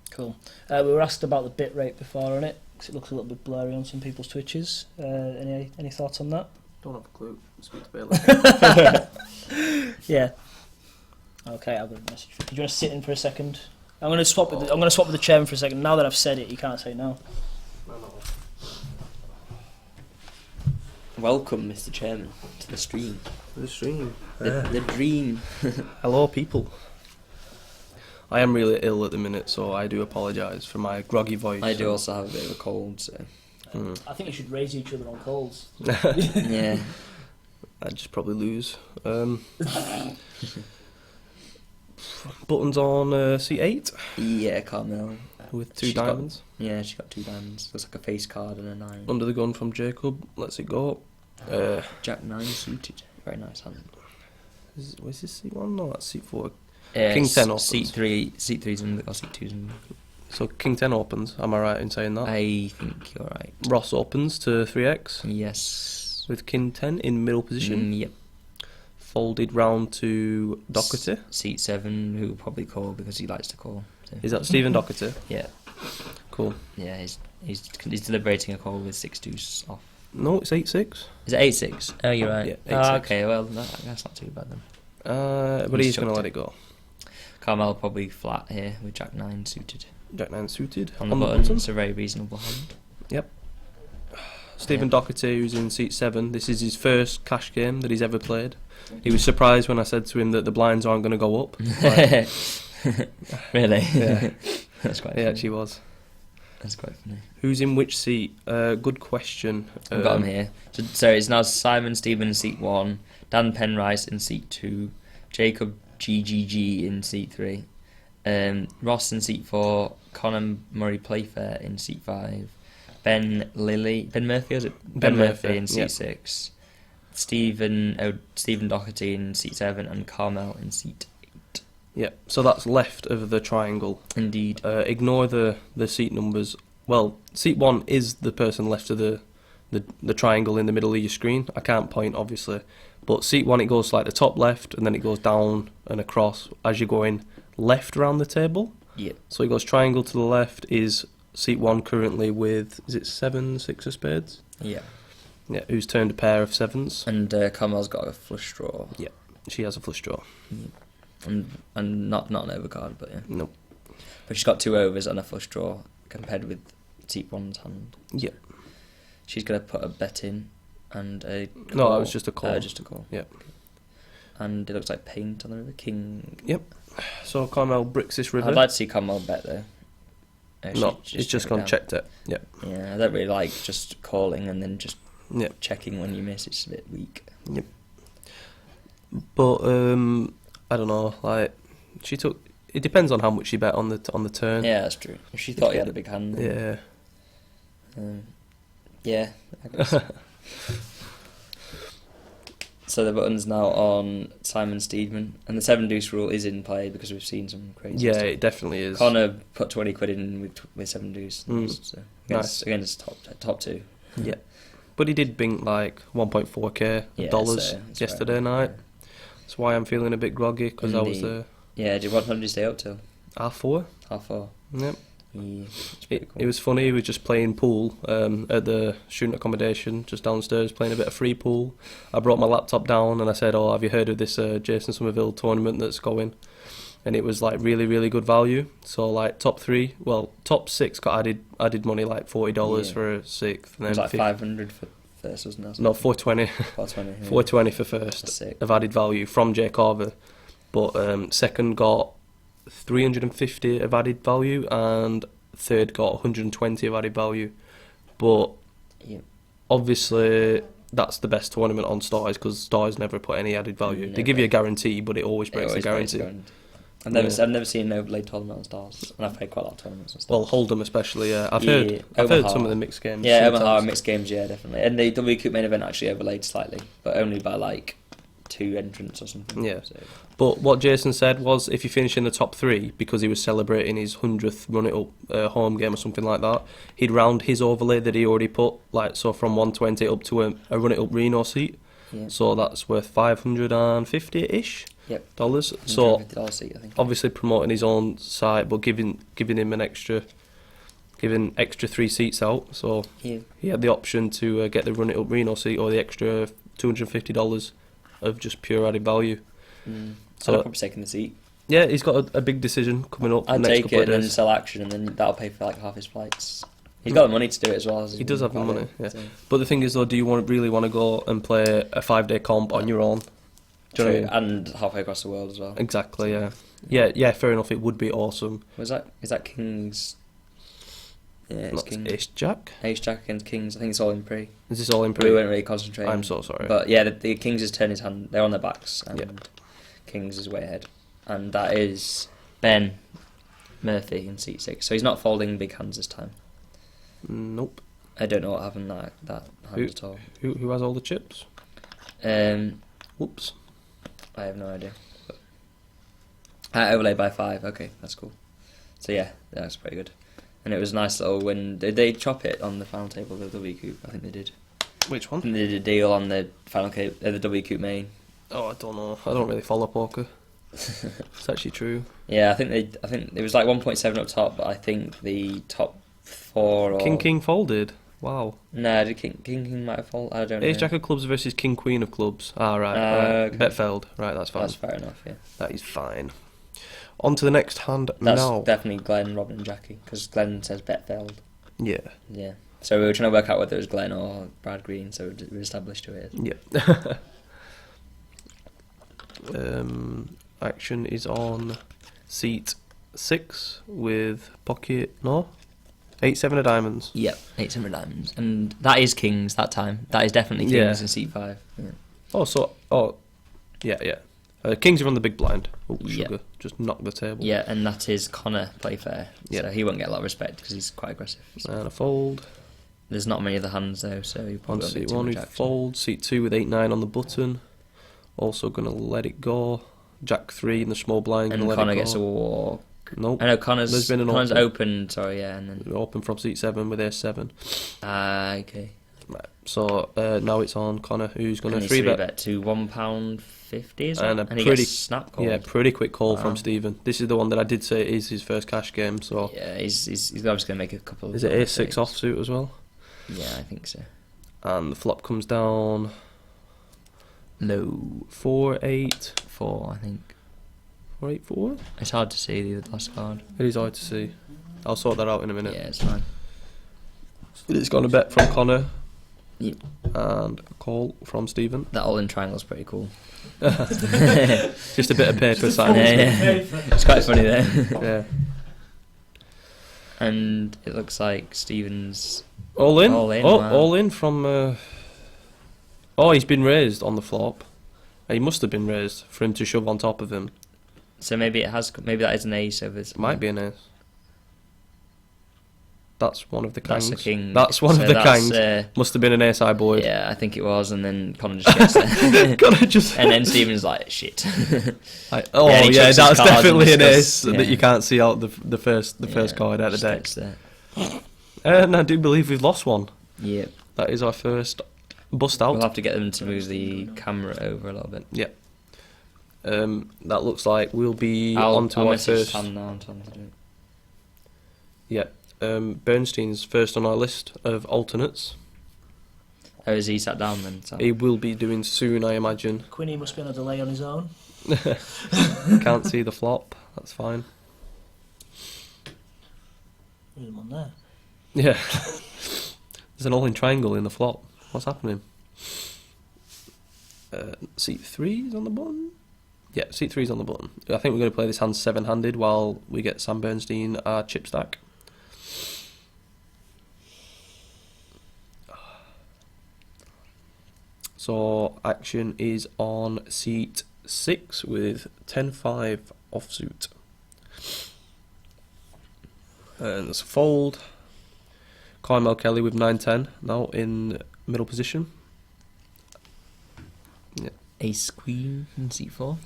Cool. We were asked about the bit rate before on it because it looks a little bit blurry on some people's Twitches. Any thoughts on that? Don't have a clue. Speak to Bailey. Yeah. Okay, I'll go message. Do you want to sit in for a second? I'm going to swap with the chairman for a second. Now that I've said it, you can't say no. Welcome, Mr. Chairman, to the stream. The stream. The dream. Hello, people. I am really ill at the minute, so I do apologise for my groggy voice. I do also have a bit of a cold, so I think you should raise each other on colds. yeah. I'd just probably lose. Buttons on seat 8 Yeah, Carmel. with 2 She's got- diamonds. Yeah, she got 2 diamonds. Looks like a face card and a 9. Under the gun from Jacob. Lets it go. Jack 9 suited. Very nice hand. Was this seat 1? No, that's seat 4. Yeah, King 10 opens. Seat 3's in or seat 2's in. So King 10 opens. Am I right in saying that? I think you're right. Ross opens to 3x Yes. with King 10 in middle position. Yep. Folded round to Doherty. Seat 7, who will probably call because he likes to call. So. Is that Stephen Doherty? Yeah. Cool. Yeah, he's deliberating a call with 6 deuce off. No, it's 8-6. Is it 8-6? Oh, you're right. Yeah, Oh, 8-6. okay, well, that's not too bad then. But He's he's going to chucked let it. it go. Carmel probably flat here with Jack 9 suited. Jack 9 suited. On the button, it's a very reasonable hand. Yep. Stephen Doherty, who's in seat 7. This is his first cash game that he's ever played. He was surprised when I said to him that the blinds aren't going to go up. Really? Yeah. That's quite He funny. actually was. That's quite funny. Who's in which seat? Good question. I've got him here. So it's now Simon Stephen in seat 1, Dan Penrice in seat 2, Jacob GGG in seat 3, Ross in seat 4, Conor Murray Playfair in seat 5, Ben Murphy, is it? Ben Murphy, in seat yeah. 6, Stephen Doherty in seat 7, and Carmel in seat 8. Yeah, so that's left of the triangle. Indeed. Ignore the seat numbers. Well, seat 1 is the person left of the triangle in the middle of your screen. I can't point, obviously. But seat 1, it goes like the top left, and then it goes down and across as you're going left around the table. Yeah. So it goes triangle to the left is seat 1 currently with, is it 7, 6 of spades? Yeah. Yeah, who's turned a pair of 7s. And Carmel's got a flush draw. Yeah, she has a flush draw. And not an overcard, but yeah. Nope. But she's got 2 overs and a flush draw compared with seat 1's hand. Yeah. She's going to put a bet in and a call. No, that was just a call. Just a call. Yeah. And it looks like paint on the river. King. Yep. So Carmel bricks this river. I'd like to see Carmel bet though. No, it's just gone checked it. Yeah. Yeah, I don't really like just calling and then just Yeah. checking when you miss. It's a bit weak. Yep. But I don't know. Like she took. It depends on how much she bet on the turn. Yeah, that's true. If she thought he had a big hand. Yeah. Yeah, I guess. So the button's now on Simon Steedman, and the 7 deuce rule is in play because we've seen some crazy Yeah, stuff. it definitely is. Connor put 20 quid in with 7 deuce. So Nice. against top 2. Yeah. But he did bink like 1.4k Yeah, dollars so it's yesterday right. night. That's why I'm feeling a bit groggy because I was Indeed. Yeah, what time did you stay up till? 4:30. 4:30. Yep. Yeah, it's pretty cool. It was funny. He was just playing pool at the student accommodation just downstairs, playing a bit of free pool. I brought my laptop down and I said, "Oh, have you heard of this Jason Somerville tournament that's going?" And it was like really, really good value. So like top 6 got added money like $40 Yeah. for a 6th, and It was then like 500 for first, wasn't it? no $420, 420. Yeah. $420 for first That's sick. of added value from Jay Carver. But second got 350 of added value, and third got 120 of added value. But Yeah. obviously that's the best tournament on Stars because Stars never put any added value. They give you a guarantee, but it always breaks the guarantee. I've never seen an overlaid tournament on Stars, and I've played quite a lot of tournaments on Stars. Well, Hold'em especially. Yeah, I've Yeah, heard Omaha. some of the mixed games. Yeah, sometimes. Omaha mixed games, yeah, definitely. And the W Coupe main event actually overlaid slightly, but only by like 2 entrants or something. Yeah. So, But what Jason said was if you finish in the top 3, because he was celebrating his 100th Run It Up home game or something like that, he'd round his overlay that he already put, like so from 120 up to a Run It Up Reno seat. yeah. So that's worth $550-ish. Yep. Dollars. So $150 seat, I think. obviously promoting his own site, but giving him extra 3 seats out. So Yeah. he had the option to get the Run It Up Reno seat or the extra $250 of just pure added value. So I'd So probably taking the seat. yeah, he's got a big decision coming up. I'd next take couple it of and then days. sell action, and then that'll pay for like half his flights. He's got the money to do it as well. He does have the money, yeah. So. But the thing is, though, do you really want to go and play a 5-day comp on your own? Do you know what I mean? And halfway across the world as well. Exactly, yeah. Yeah, fair enough, it would be awesome. Is that Kings? Yeah, it's Not Kings. Ace Jack? Ace Jack against Kings. I think it's all in pre. Is this all in We pre? weren't really concentrating. I'm so sorry. But yeah, the Kings has turned his hand. They're on their backs, and Yeah. Kings is way ahead. And that is Ben Murphy in seat 6. So he's not folding big hands this time. Nope. I don't know what happened that hand at all. Who has all the chips? Whoops. I have no idea. But overlay by 5. Okay, that's cool. So yeah, that's pretty good. And it was a nice little win. Did they chop it on the final table of the W Coupe? I think they did. Which I one? think they did a deal on the final the W Coupe main. Oh, I don't know. I don't really follow poker. It's actually true. Yeah, I think it was like 1.7 up top, but I think the top 4 or King folded. Wow. No, did King might have folded. I don't know. Ace Jack of clubs versus King Queen of clubs. Ah, right. Okay. Bet failed. Right, that's fine. That's fair enough. Yeah, That is fine. On to the next hand that's now. definitely Glenn, Robin, and Jackie because Glenn says bet failed. Yeah. Yeah. So we were trying to work out whether it was Glenn or Brad Green. So we established who it is. Yeah. Action is on seat 6 with pocket 8-7 of diamonds. Yep, 800 diamonds, and that is Kings that time. That is definitely Kings Yeah. in seat 5. Yeah. Yeah. Kings are on the big blind. Oh, Yeah. sugar. Just knock the table. Yeah, and that is Connor Playfair. Yeah. So he won't get a lot of respect because he's quite aggressive. So And a fold. there's not many other hands though, so he On probably won't seat get too 1 much we action. fold. Seat 2 with 8-9 on the button. Also going to let it go. Jack 3 in the small blind. And Gonna let Connor it go. gets a walk. Nope. I know Connor's There's been an open. Sorry, yeah, and then Open from seat 7 with Ace-7. okay. Right. So now it's on Connor, who's going And to he's 3-bet. to £1.50, is it? And a he pretty- gets snap called. Yeah, pretty quick call Wow. from Stephen. This is the one that I did say is his first cash game. So Yeah, he's obviously going to make a couple. is it of Ace-6 mistakes. offsuit as well? Yeah, I think so. And the flop comes down No, 4-8. 4, I think. 4-8-4? It's hard to see the last card. It is hard to see. I'll sort that out in a minute. Yeah, it's fine. It's got a bet from Connor. Yep. And a call from Stephen. That all in triangle's pretty cool. Just a bit of paper signing. Yeah. It's quite funny there. Yeah. And it looks like Stevens. All in? All in, Oh, wow. all in from... Oh, he's been raised on the flop. He must have been raised for him to shove on top of him. So maybe that is an ace over. Might be an ace. That's one of the That's kangs. a king. That's one So of the that's, kangs. Must have been an ace high board. Yeah, I think it was, and then Connor just gets there. Gotta just. And then Stevens like shit. Oh Yeah, he yeah, chucks his that's cards definitely and an discusses- ace that yeah. you can't see out the first card out of the deck. Just gets there. And I do believe we've lost one. Yep. That is our first bust out. We'll have to get them to move the camera over a little bit. Yeah. That looks like we'll be I'll onto our message first. Sam now and tell him to do it. Yeah. Bernstein's first on our list of alternates. Oh, is he sat down then? Sam? He will be doing soon, I imagine. Quinny must be on a delay on his own. Can't see the flop. That's fine. There's one there. Yeah. There's an all-in triangle in the flop. What's happening? Seat 3 is on the button? Yeah, seat 3 is on the button. I think we're going to play this hand 7-handed while we get Sam Bernstein our chip stack. So action is on seat 6 with 10-5 offsuit. And there's a fold. Carmel Kelly with 9-10 now in middle position. Ace Queen in seat 4.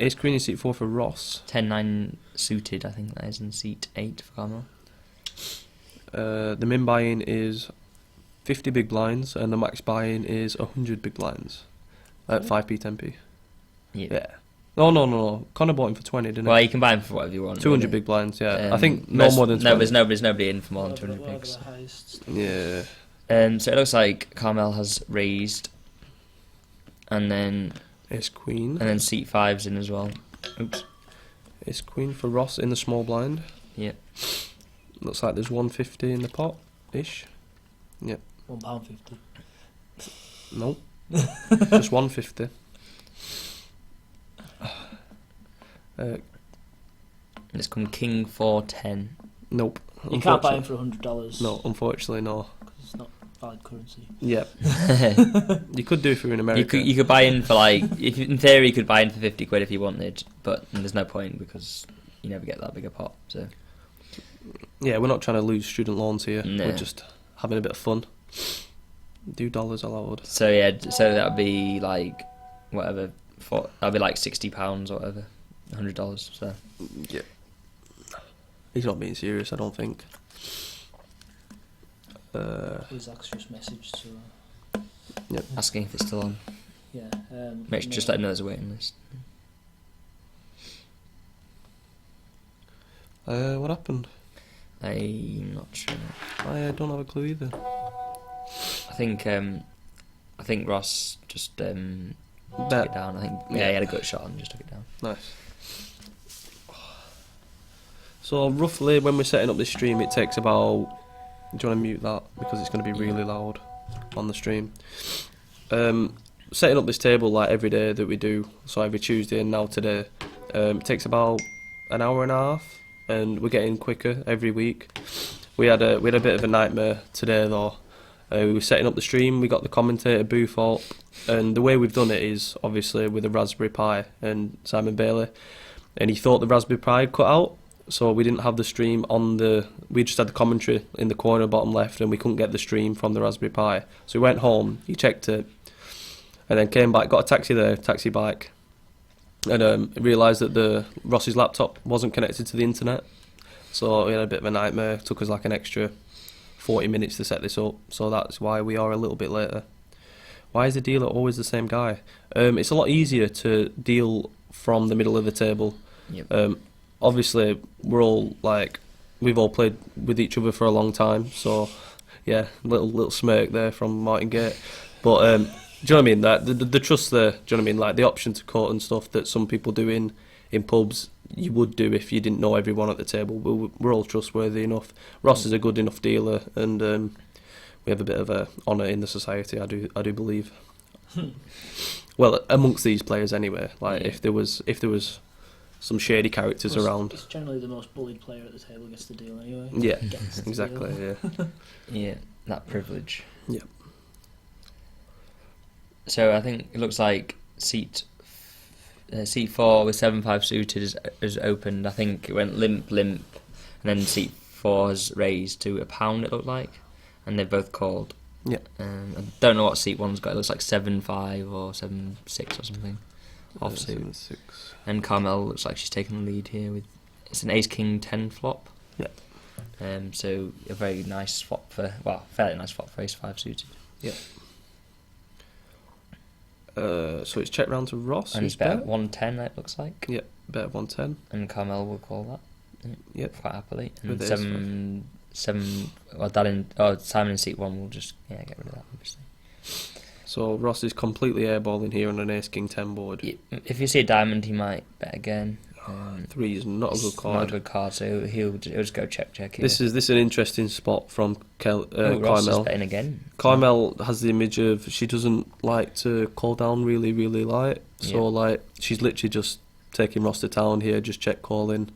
Ace Queen in seat 4 for Ross. 10-9 suited, I think that is in seat 8 for Carmel. The min buy-in is 50 big blinds and the max buy-in is 100 big blinds at 5p, 10p. Yeah. No. Connor bought him for 20, didn't Well, he? you can buy them for whatever you want. 200 really. big blinds, yeah. I think no most- more than 20. No, there's nobody in for more than 200 Whatever pigs. the highest. Yeah. So it looks like Carmel has raised, and then Ace Queen. seat 5's in as well. Oops. Ace queen for Ross in the small blind. Yep. Looks like there's 150 in the pot ish. Yep. £1.50. Nope. Just 150. It's come king 4-10. Nope. You can't buy him for $100. No, unfortunately, no. Because it's not valid currency. Yeah. You could do if you're in America. You could buy in for like, if in theory you could buy in for 50 quid if you wanted, but there's no point because you never get that big a pot. So Yeah, we're not trying to lose student loans here. No. We're just having a bit of fun. Do dollars allowed? so yeah, so that'd be like whatever. That'd be like £60 or whatever, $100. So Yeah. He's not being serious, I don't think. Zach's just messaged to asking if it's still on. yeah. Just let him know there's a waiting list. What happened? I'm not sure. I don't have a clue either. I think Ross just took it Bet. down. I think he had a good shot and just took it down. Nice. So roughly when we're setting up this stream it takes about... Do you want to mute that? Because it's going to be really loud on the stream. Setting up this table like every day that we do, so every Tuesday and now today, it takes about an hour and a half, and we're getting quicker every week. We had a bit of a nightmare today though. We were setting up the stream, we got the commentator booth up, and the way we've done it is obviously with a Raspberry Pi and Simon Bailey, and he thought the Raspberry Pi had cut out, so we didn't have the stream on the... We just had the commentary in the corner bottom left, and we couldn't get the stream from the Raspberry Pi. So we went home, he checked it, and then came back, got a taxi there, taxi bike, and realised that the Ross's laptop wasn't connected to the internet. So we had a bit of a nightmare. It took us like an extra 40 minutes to set this up, so that's why we are a little bit later. Why is the dealer always the same guy? It's a lot easier to deal from the middle of the table. Yep. Obviously, we've all played with each other for a long time, so yeah, little smirk there from Martin Gate. But do you know what I mean? That the trust there. Do you know what I mean? Like the option to cut and stuff that some people do in pubs, you would do if you didn't know everyone at the table. We're all trustworthy enough. Ross is a good enough dealer, and we have a bit of a honour in the society. I do believe. Well, amongst these players anyway. Like if there was some shady characters around. It's generally the most bullied player at the table gets the deal anyway. Yeah, Gets the exactly. deal. Yeah. Yeah, that privilege. Yeah. So I think it looks like seat 4 with 7-5 suited is opened. I think it went limp, and then seat 4 has raised to £1. It looked like, and they've both called. Yeah. I don't know what seat 1's got. It looks like 7-5 or 7-6 or something. Offsuit. 7-6. And Carmel looks like she's taking the lead here with it's an Ace King 10 flop. Yeah. So a very nice flop fairly nice flop for Ace 5 suited. Yeah. So it's check round to Ross. And he's bet at 110. It looks like. Yeah, bet at 110. And Carmel will call that. Yep. Quite happily. And With Simon in seat 1 will just get rid of that obviously. So Ross is completely airballing here on an Ace King 10 board. If you see a diamond, he might bet again. 3 is not a good card. Not a good card, so he'll just go check here. This is an interesting spot from Ross is Carmel. betting again. Carmel has the image of she doesn't like to call down really, really light. So she's literally just taking Ross to town here, just check calling.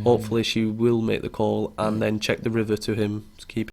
Hopefully she will make the call and then check the river to him to keep